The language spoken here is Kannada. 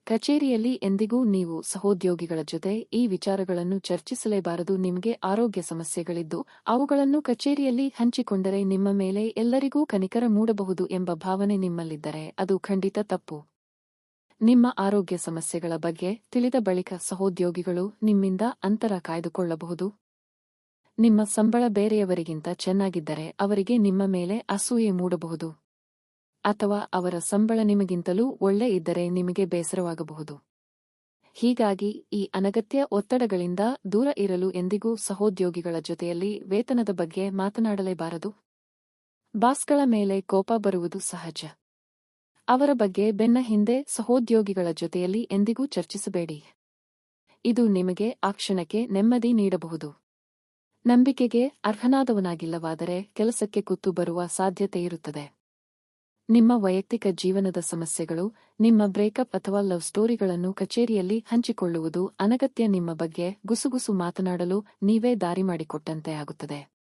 ಕಚೇರಿಯಲ್ಲಿ ಎಂದಿಗೂ ನೀವು ಸಹೋದ್ಯೋಗಿಗಳ ಜೊತೆ ಈ ವಿಚಾರಗಳನ್ನು ಚರ್ಚಿಸಲೇಬಾರದು. ನಿಮಗೆ ಆರೋಗ್ಯ ಸಮಸ್ಯೆಗಳಿದ್ದು ಅವುಗಳನ್ನು ಕಚೇರಿಯಲ್ಲಿ ಹಂಚಿಕೊಂಡರೆ ನಿಮ್ಮ ಮೇಲೆ ಎಲ್ಲರಿಗೂ ಕನಿಕರ ಮೂಡಬಹುದು ಎಂಬ ಭಾವನೆ ನಿಮ್ಮಲ್ಲಿದ್ದರೆ ಅದು ಖಂಡಿತ ತಪ್ಪು. ನಿಮ್ಮ ಆರೋಗ್ಯ ಸಮಸ್ಯೆಗಳ ಬಗ್ಗೆ ತಿಳಿದ ಬಳಿಕ ಸಹೋದ್ಯೋಗಿಗಳು ನಿಮ್ಮಿಂದ ಅಂತರ ಕಾಯ್ದುಕೊಳ್ಳಬಹುದು. ನಿಮ್ಮ ಸಂಬಳ ಬೇರೆಯವರಿಗಿಂತ ಚೆನ್ನಾಗಿದ್ದರೆ ಅವರಿಗೆ ನಿಮ್ಮ ಮೇಲೆ ಅಸೂಯೆ ಮೂಡಬಹುದು. ಅಥವಾ ಅವರ ಸಂಬಳ ನಿಮಗಿಂತಲೂ ಒಳ್ಳೆ ಇದ್ದರೆ ನಿಮಗೆ ಬೇಸರವಾಗಬಹುದು. ಹೀಗಾಗಿ ಈ ಅನಗತ್ಯ ಒತ್ತಡಗಳಿಂದ ದೂರ ಇರಲು ಎಂದಿಗೂ ಸಹೋದ್ಯೋಗಿಗಳ ಜೊತೆಯಲ್ಲಿ ವೇತನದ ಬಗ್ಗೆ ಮಾತನಾಡಲೇಬಾರದು. ಬಾಸ್ಗಳ ಮೇಲೆ ಕೋಪ ಬರುವುದು ಸಹಜ. ಅವರ ಬಗ್ಗೆ ಬೆನ್ನ ಹಿಂದೆ ಸಹೋದ್ಯೋಗಿಗಳ ಜೊತೆಯಲ್ಲಿ ಎಂದಿಗೂ ಚರ್ಚಿಸಬೇಡಿ. ಇದು ನಿಮಗೆ ಆ ಕ್ಷಣಕ್ಕೆ ನೆಮ್ಮದಿ ನೀಡಬಹುದು. ನಂಬಿಕೆಗೆ ಅರ್ಹನಾದವನಾಗಿಲ್ಲವಾದರೆ ಕೆಲಸಕ್ಕೆ ಕುತ್ತು ಬರುವ ಸಾಧ್ಯತೆಯಿರುತ್ತದೆ. ನಿಮ್ಮ ವೈಯಕ್ತಿಕ ಜೀವನದ ಸಮಸ್ಯೆಗಳು, ನಿಮ್ಮ ಬ್ರೇಕಪ್ ಅಥವಾ ಲವ್ ಸ್ಟೋರಿಗಳನ್ನು ಕಚೇರಿಯಲ್ಲಿ ಹಂಚಿಕೊಳ್ಳುವುದು ಅನಗತ್ಯ. ನಿಮ್ಮ ಬಗ್ಗೆ ಗುಸುಗುಸು ಮಾತನಾಡಲು ನೀವೇ ದಾರಿ ಮಾಡಿಕೊಟ್ಟಂತೆ ಆಗುತ್ತದೆ.